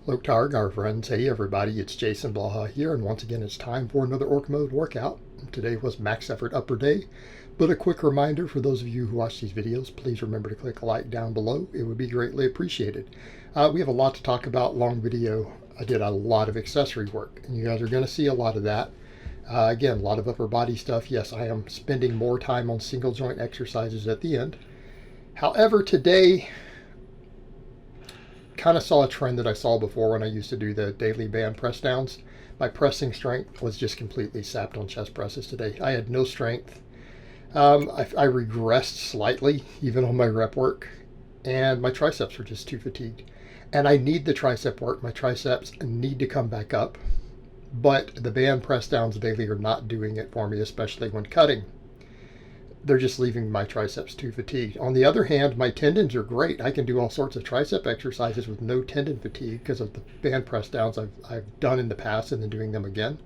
Loktarg, our friends. Hey everybody, it's Jason Blaha here, and once again it's time for another Orc Mode workout. Today was max effort upper day, but a quick reminder for those of you who watch these videos, please remember to click like down below. It would be greatly appreciated. We have a lot to talk about, long video. I did a lot of accessory work, and you guys are going to see a lot of that. Again, a lot of upper body stuff. Yes, I am spending more time on single joint exercises at the end. However, today, kind of saw a trend that I saw before when I used to do the daily band press downs. My pressing strength was just completely sapped on chest presses today. I had no strength. I regressed slightly, even on my rep work, and my triceps were just too fatigued. And I need the tricep work. My triceps need to come back up, but the band press downs daily are not doing it for me, especially when cutting. They're just leaving my triceps too fatigued. On the other hand, my tendons are great. I can do all sorts of tricep exercises with no tendon fatigue because of the band press downs I've done in the past and then doing them again.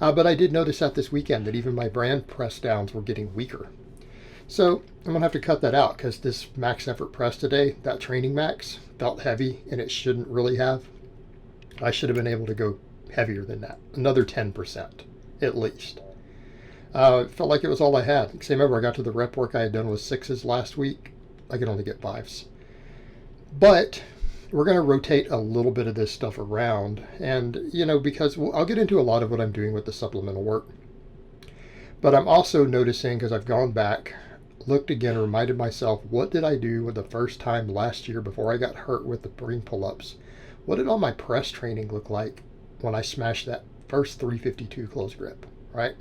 But I did notice that this weekend that even my band press downs were getting weaker. So I'm going to have to cut that out because this max effort press today, that training max, felt heavy and it shouldn't really have. I should have been able to go heavier than that, another 10% at least. It felt like it was all I had. Because remember, I got to the rep work I had done with 6s last week. I could only get 5s. But we're going to rotate a little bit of this stuff around. And, because I'll get into a lot of what I'm doing with the supplemental work. But I'm also noticing, because I've gone back, looked again, reminded myself, what did I do with the first time last year before I got hurt with the ring pull-ups? What did all my press training look like when I smashed that first 352 close grip, right?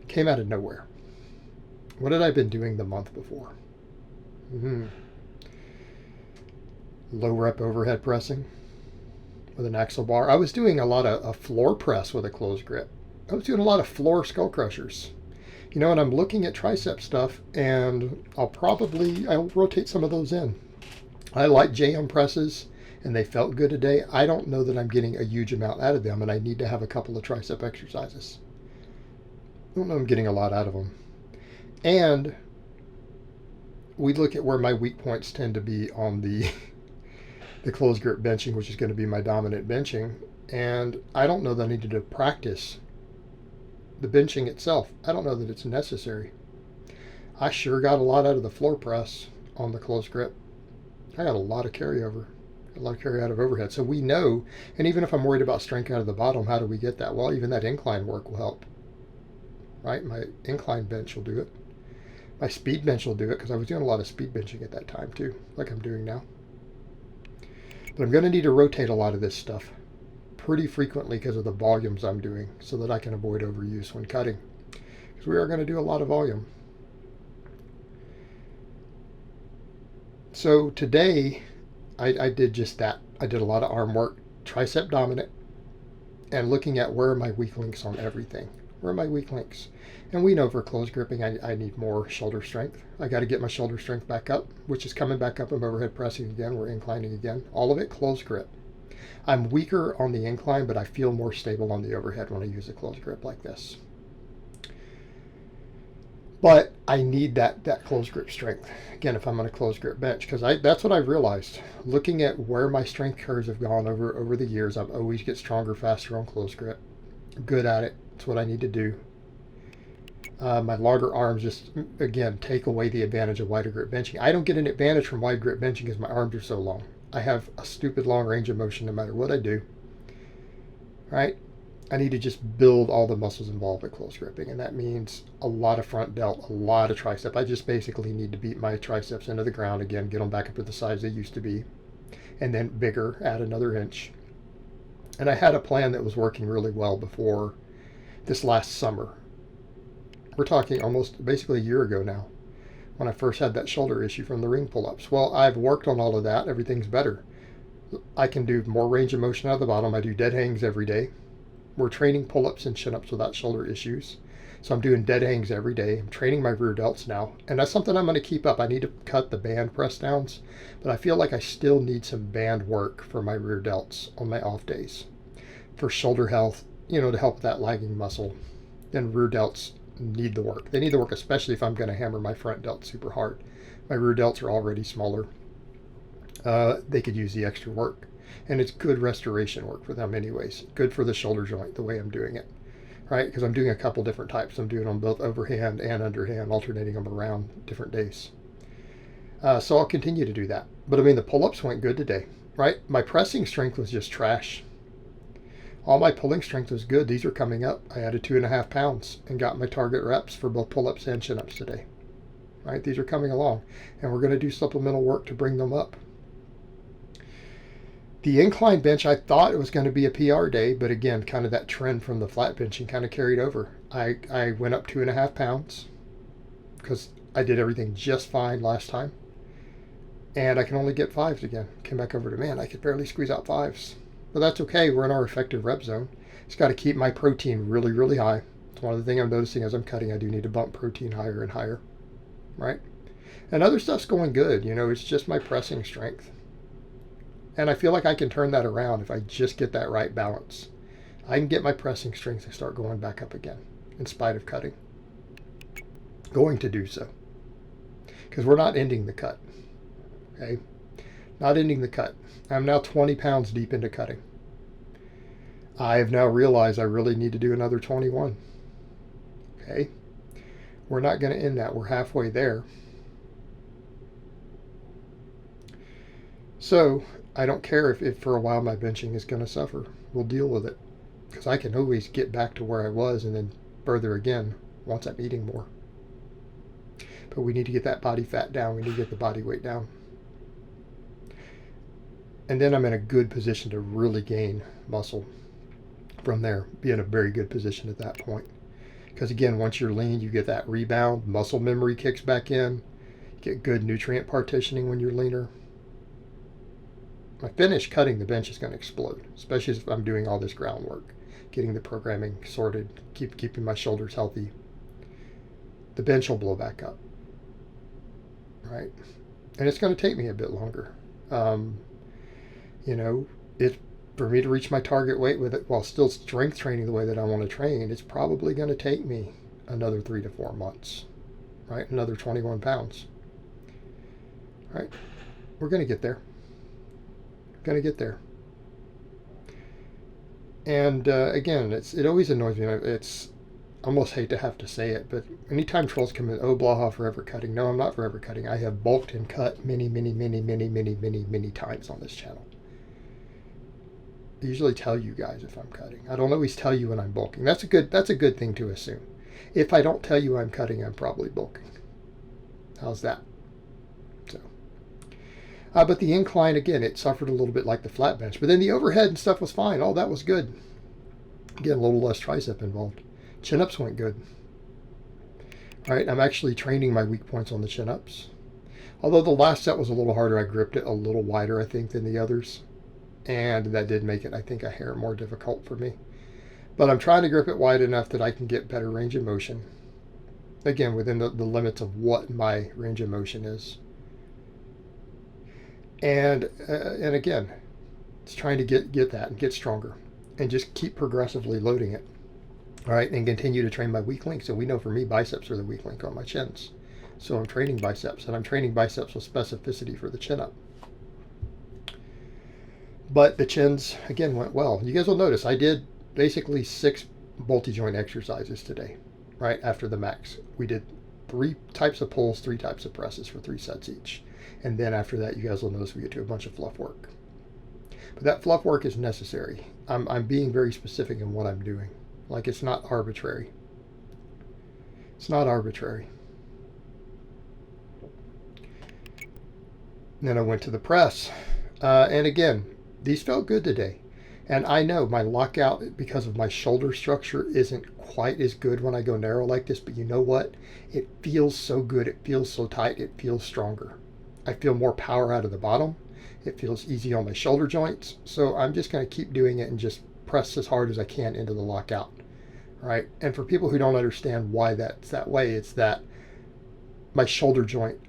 Came out of nowhere. What had I been doing the month before? Low rep overhead pressing with an axle bar. I was doing a lot of floor press with a close grip. I was doing a lot of floor skull crushers. And I'm looking at tricep stuff, and I'll rotate some of those in. I like JM presses, and they felt good today. I don't know that I'm getting a huge amount out of them, and I need to have a couple of tricep exercises. I don't know I'm getting a lot out of them. And we look at where my weak points tend to be on the closed grip benching, which is going to be my dominant benching. And I don't know that I needed to practice the benching itself. I don't know that it's necessary. I sure got a lot out of the floor press on the closed grip. I got a lot of carryover, a lot of carry out of overhead. So we know, and even if I'm worried about strength out of the bottom, how do we get that? Well, even that incline work will help. Right? My incline bench will do it. My speed bench will do it because I was doing a lot of speed benching at that time too, like I'm doing now. But I'm going to need to rotate a lot of this stuff pretty frequently because of the volumes I'm doing so that I can avoid overuse when cutting. Because we are going to do a lot of volume. So today, I did just that. I did a lot of arm work, tricep dominant, and looking at where are my weak links on everything. Where are my weak links? And we know for close gripping, I need more shoulder strength. I got to get my shoulder strength back up, which is coming back up. I'm overhead pressing again. We're inclining again. All of it close grip. I'm weaker on the incline, but I feel more stable on the overhead when I use a close grip like this. But I need that close grip strength, again, if I'm on a close grip bench, because that's what I've realized. Looking at where my strength curves have gone over the years, I've always get stronger, faster on close grip. I'm good at it. It's what I need to do. My longer arms just, again, take away the advantage of wider grip benching. I don't get an advantage from wide grip benching because my arms are so long. I have a stupid long range of motion no matter what I do. Right? I need to just build all the muscles involved with close gripping, and that means a lot of front delt, a lot of tricep. I just basically need to beat my triceps into the ground again, get them back up to the size they used to be, and then bigger, add another inch. And I had a plan that was working really well before this last summer. We're talking almost basically a year ago now, when I first had that shoulder issue from the ring pull-ups. Well, I've worked on all of that. Everything's better. I can do more range of motion out of the bottom. I do dead hangs every day. We're training pull-ups and chin-ups without shoulder issues. So I'm doing dead hangs every day. I'm training my rear delts now. And that's something I'm going to keep up. I need to cut the band press downs, but I feel like I still need some band work for my rear delts on my off days. For shoulder health, to help with that lagging muscle. Then rear delts need the work. They need the work, especially if I'm going to hammer my front delt super hard. My rear delts are already smaller. They could use the extra work. And it's good restoration work for them anyways. Good for the shoulder joint, the way I'm doing it, right? Because I'm doing a couple different types. I'm doing them both overhand and underhand, alternating them around different days. So I'll continue to do that. But I mean, the pull-ups went good today, right? My pressing strength was just trash. All my pulling strength was good. These are coming up. I added 2.5 pounds and got my target reps for both pull-ups and chin-ups today. Right? These are coming along. And we're going to do supplemental work to bring them up. The incline bench, I thought it was going to be a PR day, but again, kind of that trend from the flat benching kind of carried over. I went up 2.5 pounds because I did everything just fine last time. And I can only get 5s again. Came back over to, man, I could barely squeeze out 5s. But that's okay. We're in our effective rep zone. Just got to keep my protein really, really high. It's one of the things I'm noticing as I'm cutting. I do need to bump protein higher and higher, right? And other stuff's going good. You know, it's just my pressing strength. And I feel like I can turn that around if I just get that right balance. I can get my pressing strength to start going back up again, in spite of cutting. Going to do so. Because we're not ending the cut. Okay? Not ending the cut. I'm now 20 pounds deep into cutting. I have now realized I really need to do another 21. Okay? We're not going to end that. We're halfway there. So, I don't care if for a while my benching is going to suffer. We'll deal with it. Because I can always get back to where I was and then further again once I'm eating more. But we need to get that body fat down. We need to get the body weight down. And then I'm in a good position to really gain muscle from there. Be in a very good position at that point. Because again, once you're lean, you get that rebound. Muscle memory kicks back in. You get good nutrient partitioning when you're leaner. My finish cutting the bench is going to explode. Especially if I'm doing all this groundwork. Getting the programming sorted. Keeping my shoulders healthy. The bench will blow back up. Right? And it's going to take me a bit longer. You know, for me to reach my target weight with it while still strength training the way that I want to train, it's probably going to take me another 3 to 4 months, right? Another 21 pounds, right? We're going to get there. Going to get there. And again, it always annoys me. It's I almost hate to have to say it, but anytime trolls come in, oh, Blaha, forever cutting. No, I'm not forever cutting. I have bulked and cut many times on this channel. I usually tell you guys if I'm cutting. I don't always tell you when I'm bulking. That's a good thing to assume. If I don't tell you I'm cutting, I'm probably bulking. How's that? So, but the incline, again, it suffered a little bit like the flat bench. But then the overhead and stuff was fine. Oh, that was good. Again, a little less tricep involved. Chin-ups went good. All right, I'm actually training my weak points on the chin-ups. Although the last set was a little harder, I gripped it a little wider, I think, than the others. And that did make it, I think, a hair more difficult for me. But I'm trying to grip it wide enough that I can get better range of motion. Again, within the limits of what my range of motion is. And again, it's trying to get that and get stronger. And just keep progressively loading it. All right, and continue to train my weak link. So we know for me, biceps are the weak link on my chins. So I'm training biceps, and I'm training biceps with specificity for the chin-up. But the chins, again, went well. You guys will notice I did basically 6 multi-joint exercises today, right after the max. We did 3 types of pulls, 3 types of presses for 3 sets each. And then after that, you guys will notice we get to a bunch of fluff work. But that fluff work is necessary. I'm being very specific in what I'm doing. Like, it's not arbitrary. It's not arbitrary. And then I went to the press. And again, these felt good today. And I know my lockout, because of my shoulder structure, isn't quite as good when I go narrow like this. But you know what? It feels so good. It feels so tight. It feels stronger. I feel more power out of the bottom. It feels easy on my shoulder joints. So I'm just going to keep doing it and just press as hard as I can into the lockout. Right? And for people who don't understand why that's that way, it's that my shoulder joint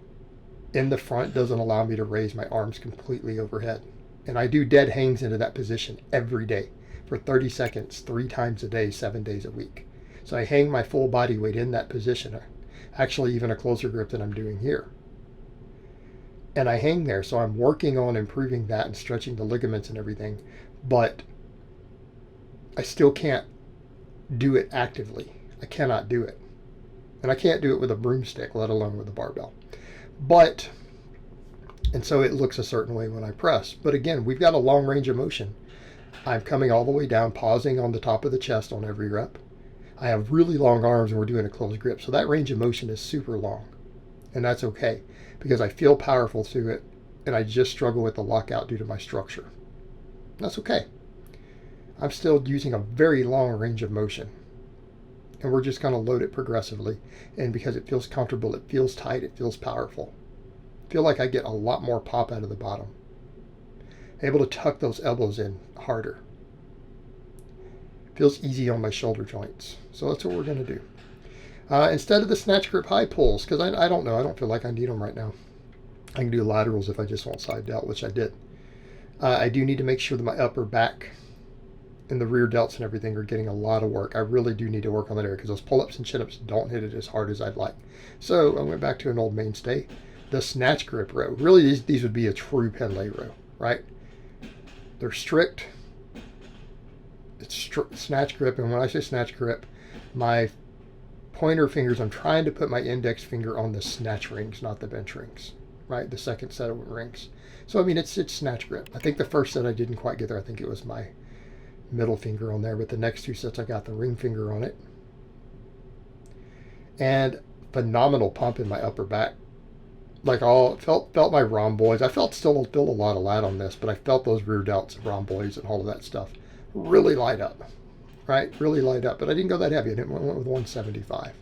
in the front doesn't allow me to raise my arms completely overhead. And I do dead hangs into that position every day for 30 seconds, 3 times a day, 7 days a week. So I hang my full body weight in that position, actually even a closer grip than I'm doing here. and I hang there. So I'm working on improving that and stretching the ligaments and everything, but I still can't do it actively. I cannot do it. And I can't do it with a broomstick, let alone with a barbell. And so it looks a certain way when I press. But again, we've got a long range of motion. I'm coming all the way down, pausing on the top of the chest on every rep. I have really long arms and we're doing a closed grip. So that range of motion is super long. And that's okay because I feel powerful through it and I just struggle with the lockout due to my structure. That's okay. I'm still using a very long range of motion. And we're just going to load it progressively. And because it feels comfortable, it feels tight, it feels powerful. I feel like I get a lot more pop out of the bottom. Able to tuck those elbows in harder. Feels easy on my shoulder joints. So that's what we're going to do. Instead of the snatch grip high pulls, because I don't know, I don't feel like I need them right now. I can do laterals if I just want side delt, which I did. I do need to make sure that my upper back and the rear delts and everything are getting a lot of work. I really do need to work on that area because those pull-ups and chin-ups don't hit it as hard as I'd like. So I went back to an old mainstay, the snatch grip row. Really, these would be a true Pendlay row, right? They're strict. It's snatch grip, and when I say snatch grip, my pointer fingers, I'm trying to put my index finger on the snatch rings, not the bench rings, right? The second set of rings. So, I mean, it's snatch grip. I think the first set I didn't quite get there. I think it was my middle finger on there, but the next two sets I got the ring finger on it. And phenomenal pump in my upper back. Like felt my rhomboids. I still a lot of lat on this, but I felt those rear delts and rhomboids and all of that stuff really light up, right? Really light up. But I didn't go that heavy. I went with 175.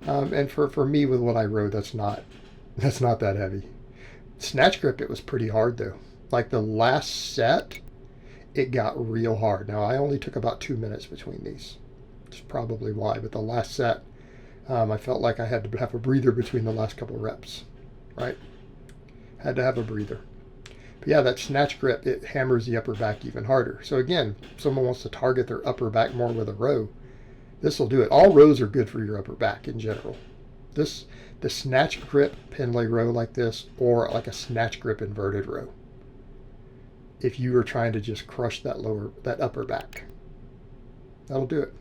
And for me with what I rode, that's not that heavy. Snatch grip, it was pretty hard though. Like the last set, it got real hard. Now I only took about 2 minutes between these. That's probably why. But the last set, I felt like I had to have a breather between the last couple of reps, right? Had to have a breather. But yeah, that snatch grip, it hammers the upper back even harder. So again, if someone wants to target their upper back more with a row, this will do it. All rows are good for your upper back in general. The snatch grip Pendlay row like this, or like a snatch grip inverted row, if you were trying to just crush that upper back, that'll do it.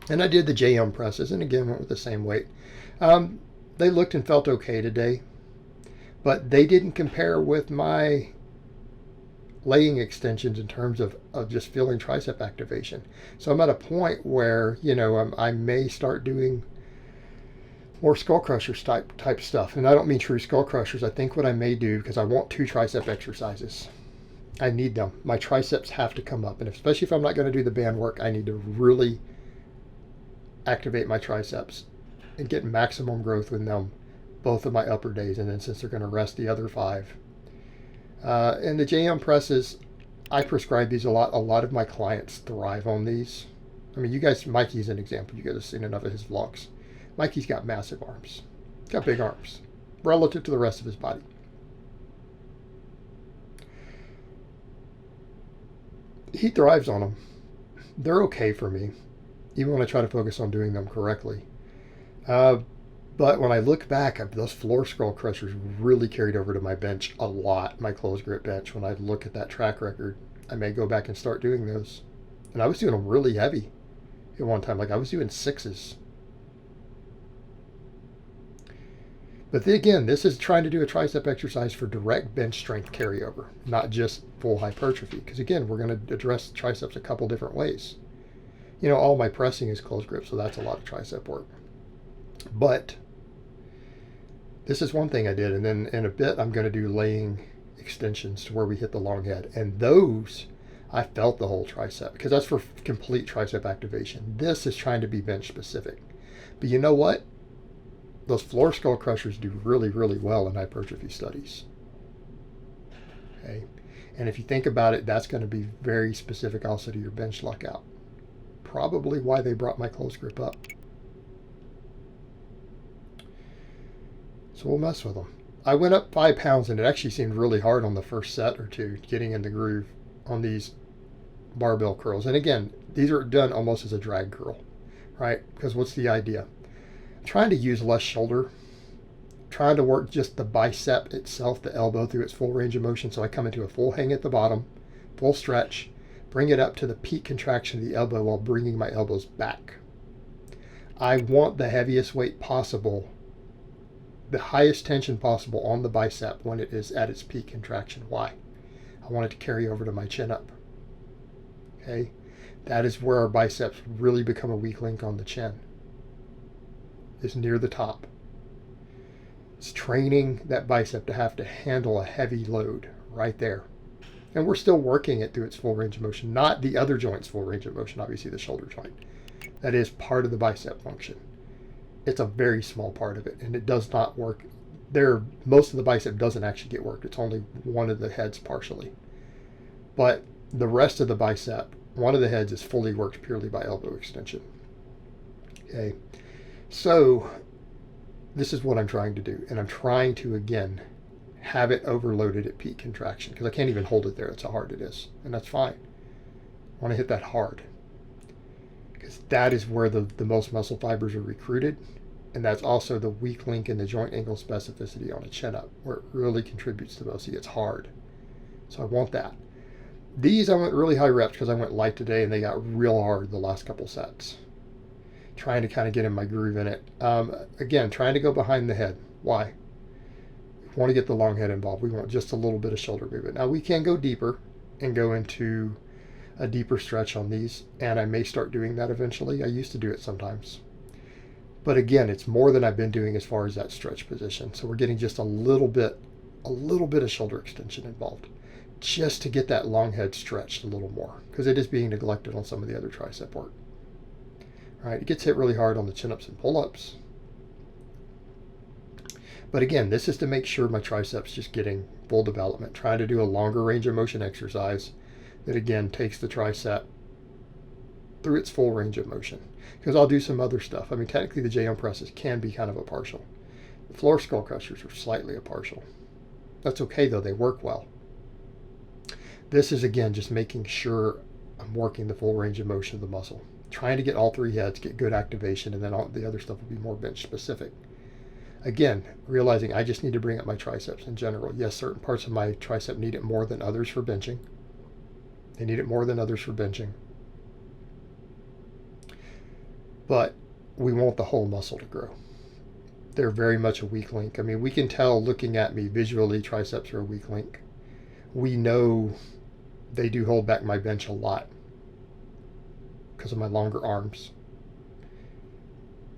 And I did the JM presses, and again went with the same weight. They looked and felt okay today, but they didn't compare with my laying extensions in terms of just feeling tricep activation. So I'm at a point where, I may start doing more skull crushers type stuff. And I don't mean true skull crushers. I think what I may do, because I want 2 tricep exercises. I need them. My triceps have to come up. And especially if I'm not going to do the band work, I need to really activate my triceps and get maximum growth with them both of my upper days. And then since they're going to rest the other 5. And the JM presses, I prescribe these a lot. A lot of my clients thrive on these. I mean, you guys, Mikey's an example. You guys have seen enough of his vlogs. Mikey's got massive arms. He's got big arms relative to the rest of his body. He thrives on them. They're okay for me, even when I try to focus on doing them correctly. But when I look back, those floor skull crushers really carried over to my bench a lot, my closed grip bench. When I look at that track record, I may go back and start doing those. And I was doing them really heavy at one time. Like I was doing 6s. But again, this is trying to do a tricep exercise for direct bench strength carryover, not just full hypertrophy. Because again, we're going to address triceps a couple different ways. All my pressing is closed grip, so that's a lot of tricep work. But this is one thing I did, and then in a bit I'm going to do laying extensions to where we hit the long head. And those, I felt the whole tricep, because that's for complete tricep activation. This is trying to be bench specific. But you know what? Those floor skull crushers do really, really well in hypertrophy studies. Okay, and if you think about it, that's going to be very specific also to your bench lockout. Probably why they brought my close grip up. So we'll mess with them. I went up 5 pounds, and it actually seemed really hard on the first set or two, getting in the groove on these barbell curls. And again, these are done almost as a drag curl, right? Because what's the idea? Trying to use less shoulder trying to work just the bicep itself, the elbow, through its full range of motion. So I come into a full hang at the bottom, full stretch, bring it up to the peak contraction of the elbow while bringing my elbows back. I want the heaviest weight possible, the highest tension possible on the bicep when it is at its peak contraction. Why? I want it to carry over to my chin up. Okay? That is where our biceps really become a weak link on the chin, is near the top. It's training that bicep to have to handle a heavy load right there. And we're still working it through its full range of motion, not the other joint's full range of motion, obviously the shoulder joint. That is part of the bicep function. It's a very small part of it, and it does not work. Most of the bicep doesn't actually get worked. It's only one of the heads partially. But the rest of the bicep, one of the heads is fully worked purely by elbow extension. Okay, so this is what I'm trying to do, and I'm trying to, again, have it overloaded at peak contraction, because I can't even hold it there. That's how hard it is, and that's fine. I want to hit that hard, because that is where the most muscle fibers are recruited, and that's also the weak link in the joint angle specificity on a chin up, where it really contributes the most. It gets hard, so I want that. These I went really high reps because I went light today, and they got real hard the last couple sets. Trying to kind of get in my groove in it. Again, trying to go behind the head. Why? We want to get the long head involved. We want just a little bit of shoulder movement. Now we can go deeper and go into a deeper stretch on these, and I may start doing that eventually. I used to do it sometimes. But again, it's more than I've been doing as far as that stretch position. So we're getting just a little bit of shoulder extension involved, just to get that long head stretched a little more, because it is being neglected on some of the other tricep work. Right, it gets hit really hard on the chin-ups and pull-ups. But again, this is to make sure my triceps just getting full development. Trying to do a longer range of motion exercise that, again, takes the tricep through its full range of motion. Because I'll do some other stuff. I mean, technically the J-arm presses can be kind of a partial. The floor skull crushers are slightly a partial. That's okay, though. They work well. This is, again, just making sure I'm working the full range of motion of the muscle. Trying to get all three heads, get good activation, and then all the other stuff will be more bench specific. Again, realizing I just need to bring up my triceps in general. Yes, certain parts of my tricep need it more than others for benching. They need it more than others for benching. But we want the whole muscle to grow. They're very much a weak link. I mean, we can tell looking at me visually, triceps are a weak link. We know they do hold back my bench a lot because of my longer arms,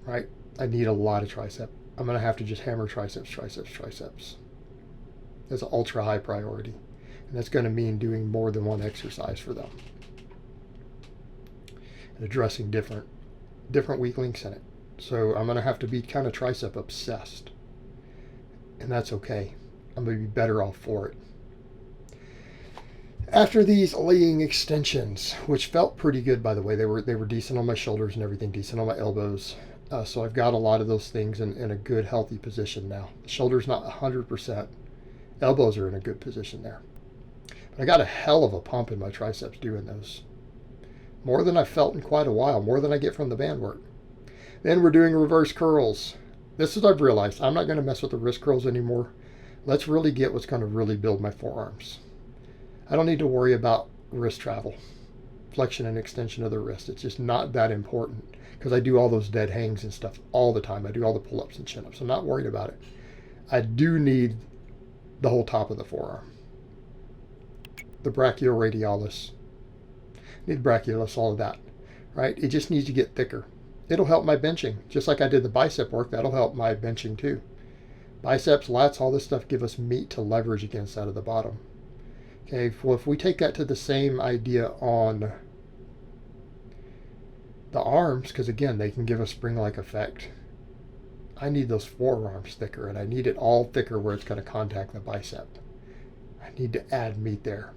right? I need a lot of tricep. I'm going to have to just hammer triceps. That's an ultra high priority. And that's going to mean doing more than one exercise for them. And addressing different weak links in it. So I'm going to have to be kind of tricep obsessed. And that's okay. I'm going to be better off for it. After these laying extensions, which felt pretty good, by the way, they were decent on my shoulders and everything, decent on my elbows. So I've got a lot of those things in a good, healthy position now. The shoulder's not 100%. Elbows are in a good position there. But I got a hell of a pump in my triceps doing those. More than I've felt in quite a while, more than I get from the band work. Then we're doing reverse curls. This is what I've realized. I'm not going to mess with the wrist curls anymore. Let's really get what's going to really build my forearms. I don't need to worry about wrist travel, flexion and extension of the wrist. It's just not that important because I do all those dead hangs and stuff all the time. I do all the pull-ups and chin-ups. I'm not worried about it. I do need the whole top of the forearm. The brachioradialis. Need brachialis, all of that, right? It just needs to get thicker. It'll help my benching. Just like I did the bicep work, that'll help my benching too. Biceps, lats, all this stuff give us meat to leverage against out of the bottom. Okay, well, if we take that to the same idea on the arms, because again, they can give a spring-like effect. I need those forearms thicker, and I need it all thicker where it's going to contact the bicep. I need to add meat there.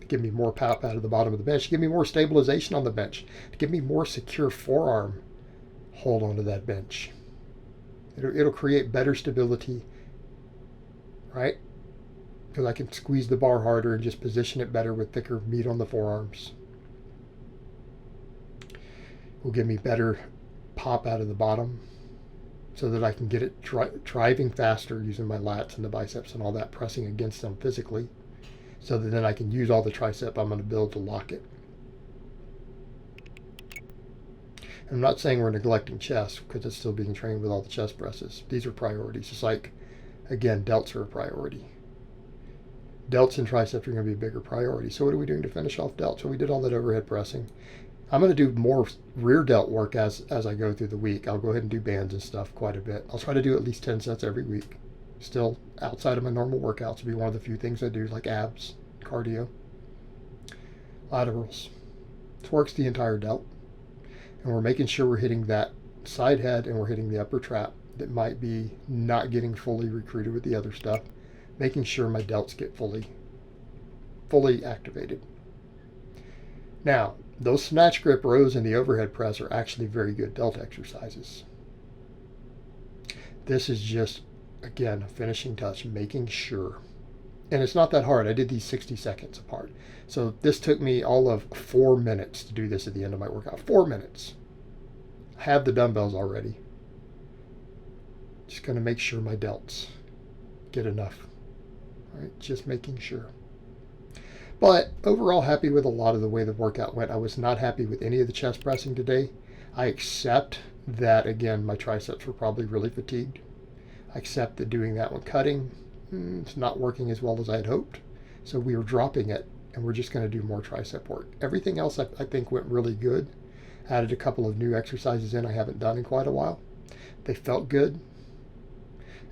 To give me more pop out of the bottom of the bench, to give me more stabilization on the bench, to give me more secure forearm hold onto that bench. It'll create better stability, right? Because I can squeeze the bar harder and just position it better with thicker meat on the forearms. Will give me better pop out of the bottom. so that I can get it driving faster using my lats and the biceps and all that, pressing against them physically, so that then I can use all the tricep I'm going to build to lock it. I'm not saying we're neglecting chest, because it's still being trained with all the chest presses. These are priorities. It's like, again, delts are a priority. Delts and triceps are going to be a bigger priority. So what are we doing to finish off delts? So we did all that overhead pressing. I'm going to do more rear delt work as I go through the week. I'll go ahead and do bands and stuff quite a bit. I'll try to do at least 10 sets every week. Still outside of my normal workouts will be one of the few things I do, like abs, cardio, laterals. This works the entire delt. And we're making sure we're hitting that side head and we're hitting the upper trap that might be not getting fully recruited with the other stuff. Making sure my delts get fully activated. Now, those snatch grip rows and the overhead press are actually very good delt exercises. This is just, again, a finishing touch, making sure. And it's not that hard. I did these 60 seconds apart. So this took me all of 4 minutes to do this at the end of my workout. 4 minutes. I have the dumbbells already. Just going to make sure my delts get enough. All right, just making sure. But overall, happy with a lot of the way the workout went. I was not happy with any of the chest pressing today. I accept that, again, my triceps were probably really fatigued. I accept that doing that one cutting, it's not working as well as I had hoped. So we were dropping it, and we're just going to do more tricep work. Everything else I think went really good. Added a couple of new exercises in I haven't done in quite a while. They felt good.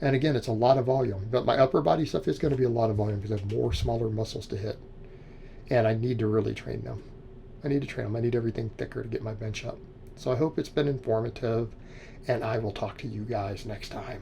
And again, it's a lot of volume. But my upper body stuff is going to be a lot of volume because I have more smaller muscles to hit. And I need to really train them. I need to train them. I need everything thicker to get my bench up. So I hope it's been informative, and I will talk to you guys next time.